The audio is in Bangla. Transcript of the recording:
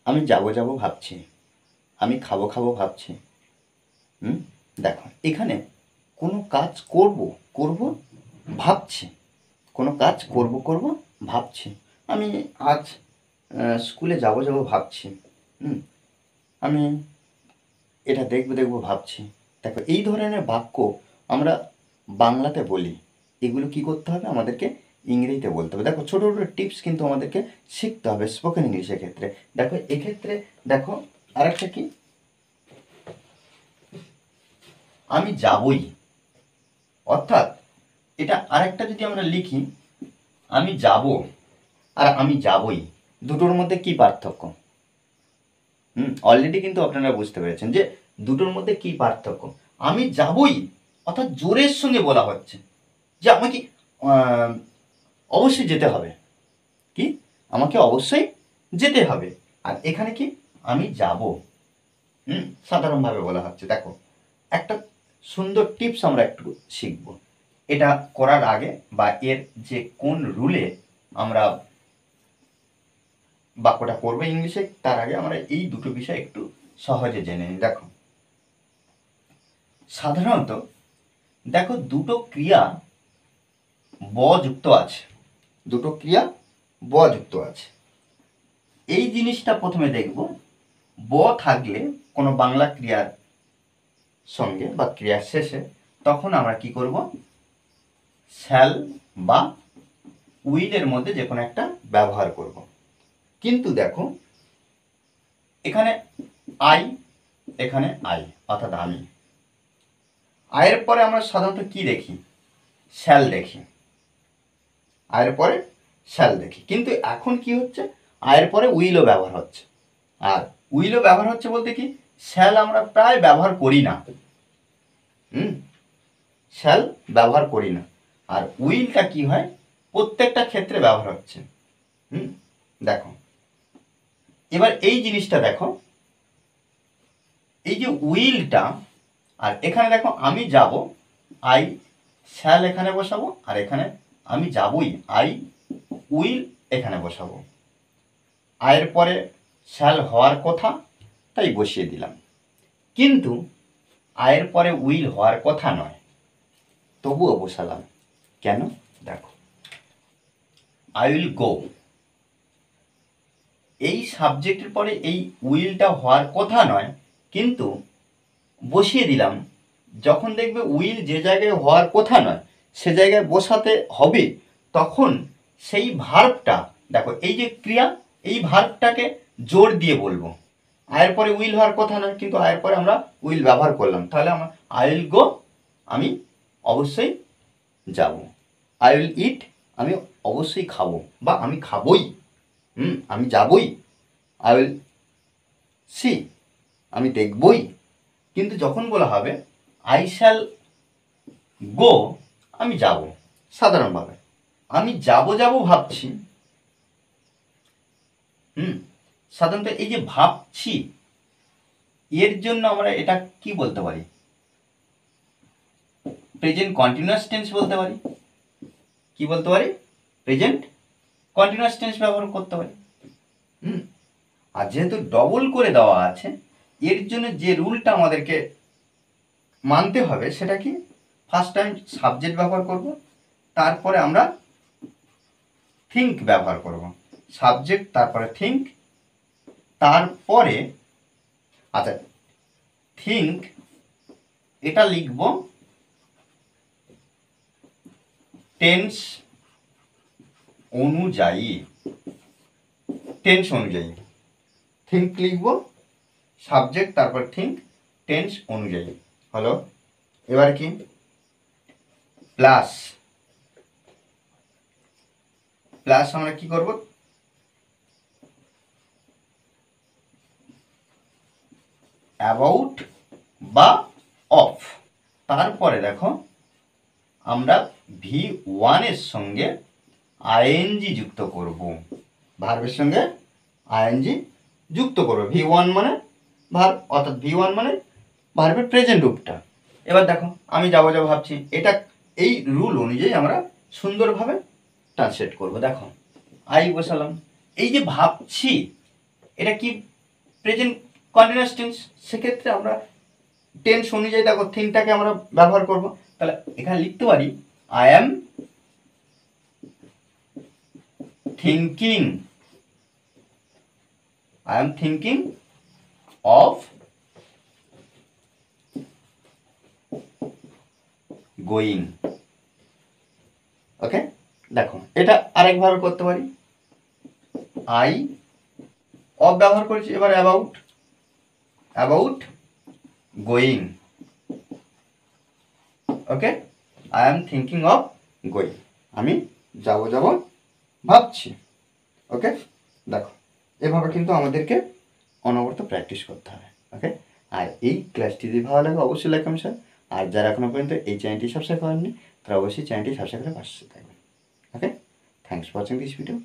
আমি যাবো যাবো ভাবছি, আমি খাবো খাবো ভাবছি। হুম, দেখো এখানে কোনো কাজ করব করব ভাবছি, কোনো কাজ করব করব ভাবছি। আমি আজ স্কুলে যাবো যাবো ভাবছি। হুম, আমি এটা দেখবো দেখবো ভাবছি। দেখো এই ধরনের বাক্য আমরা বাংলাতে বলি, এগুলো কি করতে হবে আমাদেরকে ইংরেজিতে বলতে হবে। দেখো ছোটো ছোটো টিপস কিন্তু আমাদেরকে শিখতে হবে স্পোকেন ইংলিশের ক্ষেত্রে। দেখো এক্ষেত্রে দেখো আরেকটা কি, আমি যাবই, অর্থাৎ এটা আরেকটা যদি আমরা লিখি, আমি যাব আর আমি যাবই, দুটোর মধ্যে কি পার্থক্য? অলরেডি কিন্তু আপনারা বুঝতে পেরেছেন যে দুটোর মধ্যে কি পার্থক্য। আমি যাবই অর্থাৎ জোরের সঙ্গে বলা হচ্ছে যে আমাকে আহ, অবশ্যই যেতে হবে, কি আমাকে অবশ্যই যেতে হবে। আর এখানে কি আমি যাব, সাধারণভাবে বলা হচ্ছে। দেখো একটা সুন্দর টিপস আমরা একটু শিখব। এটা করার আগে বা এর যে কোন রুলে আমরা বাক্যটা করবো ইংলিশে, তার আগে আমরা এই দুটো বিষয় একটু সহজে জেনে নিই। দেখো সাধারণত দেখো দুটো ক্রিয়া ব যুক্ত আছে, দুটো ক্রিয়া ব যুক্ত আছে। এই জিনিসটা প্রথমে দেখব, ব থাকলে কোনো বাংলা ক্রিয়ার সঙ্গে বা ক্রিয়ার শেষে, তখন আমরা কি করব, শ্যাল বা উইলের মধ্যে যে কোনো একটা ব্যবহার করব। কিন্তু দেখো এখানে আই, এখানে আই অর্থাৎ আমি, আয়ের পরে আমরা সাধারণত কি দেখি, শ্যাল দেখি, আয়ের পরে শ্যাল দেখি। কিন্তু এখন কি হচ্ছে, আয়ের পরে উইলও ব্যবহার হচ্ছে। আর উইলও ব্যবহার হচ্ছে বলতে কি, শ্যাল আমরা প্রায় ব্যবহার করি না। শ্যাল ব্যবহার করি না, আর উইলটা কি হয় প্রত্যেকটা ক্ষেত্রে ব্যবহার হচ্ছে। দেখো এবার এই জিনিসটা দেখো, এই যে উইলটা, আর এখানে দেখো আমি যাব, আই শ্যাল এখানে বসাবো, আর এখানে আমি যাবই, আই উইল এখানে বসাবো। আয়ের পরে শ্যাল হওয়ার কথা, তাই বসিয়ে দিলাম। কিন্তু আয়ের পরে উইল হওয়ার কথা নয়, তবুও বসালাম। কেন? দেখো আই উইল গো, এই সাবজেক্টের পরে এই উইলটা হওয়ার কথা নয়, কিন্তু বসিয়ে দিলাম। যখন দেখবে উইল যে জায়গায় হওয়ার কথা নয় সে জায়গায় বসাতে হবে, তখন সেই ভার্বটা, দেখো এই যে ক্রিয়া, এই ভার্বটাকে জোর দিয়ে বলবো। আয়ের পরে উইল হওয়ার কথা নয়, কিন্তু আয়ের পরে আমরা উইল ব্যবহার করলাম, তাহলে আমরা আই উইল গো, আমি অবশ্যই যাব। আই উইল ইট, আমি অবশ্যই খাবো বা আমি খাবই, আমি যাবই। আই উইল সি, আমি দেখবই। কিন্তু যখন বলা হবে আই শ্যাল গো, আমি যাব, সাধারণভাবে আমি যাব যাব ভাবছি। সাধারণত এই যে ভাবছি, এর জন্য আমরা এটা কি বলতে পারি, প্রেজেন্ট কন্টিনিউয়াস টেন্স বলতে পারি। কি বলতে পারি? প্রেজেন্ট কন্টিনিউয়াস টেন্স ব্যবহার করতে পারি। আর যেহেতু ডবল করে দেওয়া আছে, এর জন্য যে রুলটা আমাদেরকে মানতে হবে সেটা কি, ফার্স্ট টাইম সাবজেক্ট ব্যবহার করব, তারপরে আমরা থিঙ্ক ব্যবহার করব। সাবজেক্ট তারপরে থিঙ্ক, তারপরে আচ্ছা থিঙ্ক এটা লিখব টেন্স অনুযায়ী, টেন্স অনুযায়ী থিঙ্ক লিখব, সাবজেক্ট তারপর থিঙ্ক, টেন্স অনুযায়ী হলো। এবার কি প্লাস, প্লাস আমরা কি করব, অ্যাবাউট বা অফ। তারপরে দেখো আমরা V1 এর সঙ্গে আইএনজি যুক্ত করব, ভার্বের সঙ্গে আইএনজি যুক্ত করব। V1 মানে ভার্ব, অর্থাৎ V1 মানে ভার্বের প্রেজেন্ট রূপটা। এবার দেখো আমি যাবো যাবো ভাবছি, এটা এই রুল অনুযায়ী আমরা সুন্দরভাবে ট্রান্সলেট করব। দেখো আই বসালাম, এই যে ভাবছি এটা কি প্রেজেন্ট কন্টিনিউয়াস টেন্স, সেক্ষেত্রে আমরা টেন্স অনুযায়ী দেখো থিংটাকে আমরা ব্যবহার করব। তাহলে এখানে লিখতে পারি I am thinking, I am thinking of going. Okay, দেখো এটা আরেকভাবে করতে পারি, আই অফ ব্যবহার করেছি, এবার about, about going. Okay, I am thinking of going, আমি যাব যাব ভাবছি। ওকে, দেখো এভাবে কিন্তু আমাদেরকে অনবরত প্র্যাকটিস করতে হবে। ওকে, আর এই ক্লাসটি যদি ভালো লাগে অবশ্যই লাইক কমেন্ট শেয়ার, আর যারা এখনো পর্যন্ত এই চ্যানেলটি সাবস্ক্রাইব করেননি তারা অবশ্যই চ্যানেলটি সাবস্ক্রাইব করে পাশে থাকবেন। Okay, thanks for watching this video.